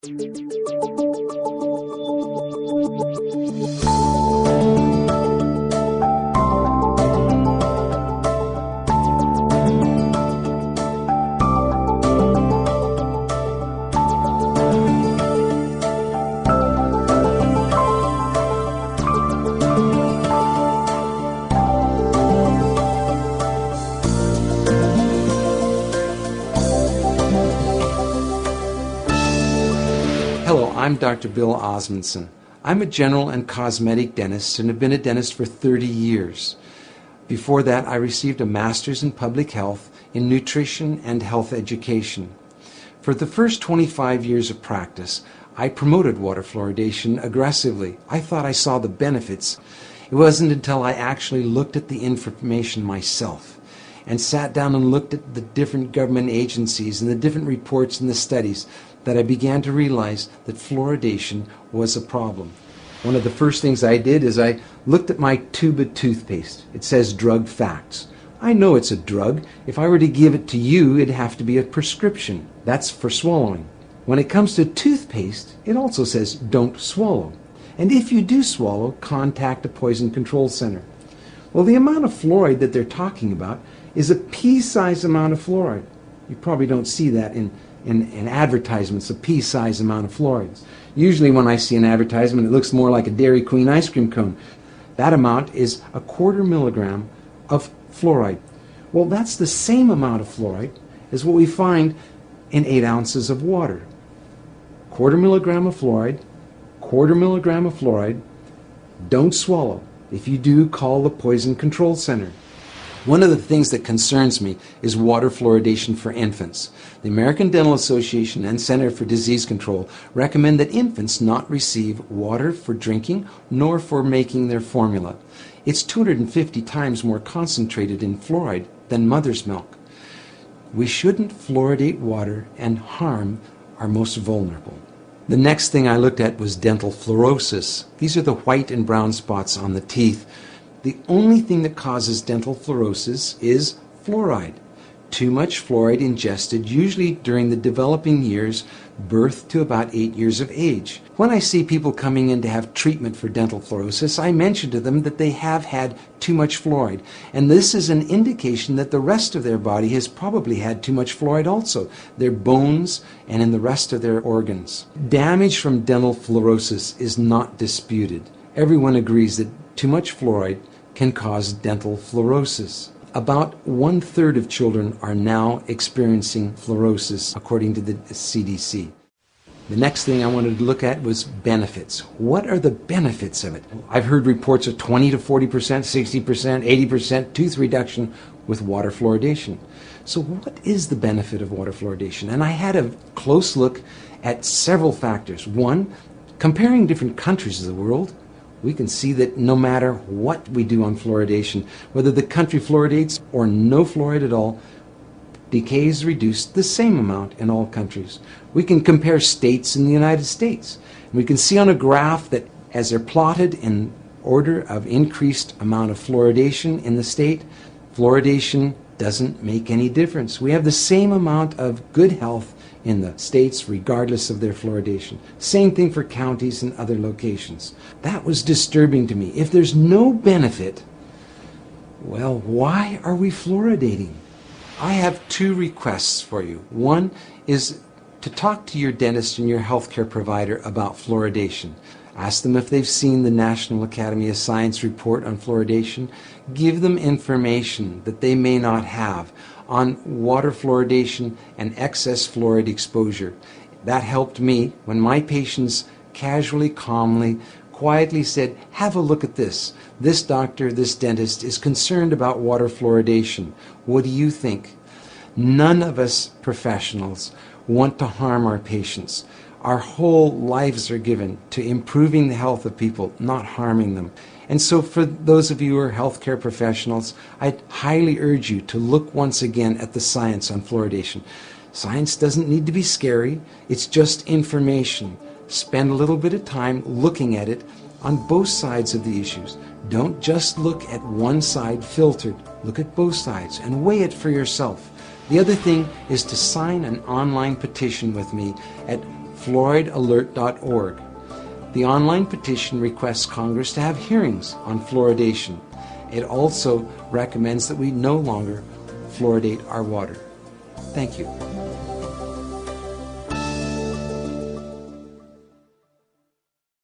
Hello, I'm Dr. Bill Osmondson. I'm a general and cosmetic dentist and have been a dentist for 30 years. Before that, I received a master's in public health in nutrition and health education. For the first 25 years of practice, I promoted water fluoridation aggressively. I thought I saw the benefits. It wasn't until I actually looked at the information myself and sat down and looked at the different government agencies and the different reports and the studies that I began to realize that fluoridation was a problem. One of the first things I did is I looked at my tube of toothpaste. It says drug facts. I know it's a drug. If I were to give it to you, it'd have to be a prescription. That's for swallowing. When it comes to toothpaste, it also says don't swallow. And if you do swallow, contact a poison control center. Well, the amount of fluoride that they're talking about is a pea-sized amount of fluoride. You probably don't see that in advertisements, a pea-sized amount of fluoride. Usually when I see an advertisement, it looks more like a Dairy Queen ice cream cone. That amount is 1/4 milligram of fluoride. Well, that's the same amount of fluoride as what we find in 8 ounces of water. 1/4 milligram of fluoride, 1/4 milligram of fluoride. Don't swallow. If you do, call the Poison Control Center. One of the things that concerns me is water fluoridation for infants. The American Dental Association and Center for Disease Control recommend that infants not receive water for drinking nor for making their formula. It's 250 times more concentrated in fluoride than mother's milk. We shouldn't fluoridate water and harm our most vulnerable. The next thing I looked at was dental fluorosis. These are the white and brown spots on the teeth. The only thing that causes dental fluorosis is fluoride. Too much fluoride ingested, usually during the developing years, birth to about 8 years of age. When I see people coming in to have treatment for dental fluorosis, I mention to them that they have had too much fluoride. And this is an indication that the rest of their body has probably had too much fluoride also, their bones and in the rest of their organs. Damage from dental fluorosis is not disputed. Everyone agrees that too much fluoride can cause dental fluorosis. About 1/3 of children are now experiencing fluorosis, according to the CDC. The next thing I wanted to look at was benefits. What are the benefits of it? I've heard reports of 20 to 40%, 60%, 80% tooth reduction with water fluoridation. So what is the benefit of water fluoridation? And I had a close look at several factors. One, comparing different countries of the world, we can see that no matter what we do on fluoridation, whether the country fluoridates or no fluoride at all, decay is reduced the same amount in all countries. We can compare states in the United States. And we can see on a graph that as they're plotted in order of increased amount of fluoridation in the state, fluoridation doesn't make any difference. We have the same amount of good health in the states regardless of their fluoridation. Same thing for counties and other locations. That was disturbing to me. If there's no benefit, well, why are we fluoridating? I have 2 requests for you. One is to talk to your dentist and your healthcare provider about fluoridation. Ask them if they've seen the National Academy of Science report on fluoridation. Give them information that they may not have on water fluoridation and excess fluoride exposure. That helped me when my patients casually, calmly, quietly said, have a look at this. This doctor, this dentist is concerned about water fluoridation. What do you think? None of us professionals want to harm our patients. Our whole lives are given to improving the health of people, not harming them. And so for those of you who are healthcare professionals, I'd highly urge you to look once again at the science on fluoridation. Science doesn't need to be scary. It's just information. Spend a little bit of time looking at it on both sides of the issues. Don't just look at one side filtered. Look at both sides and weigh it for yourself. The other thing is to sign an online petition with me at fluoridealert.org. The online petition requests Congress to have hearings on fluoridation. It also recommends that we no longer fluoridate our water. Thank you.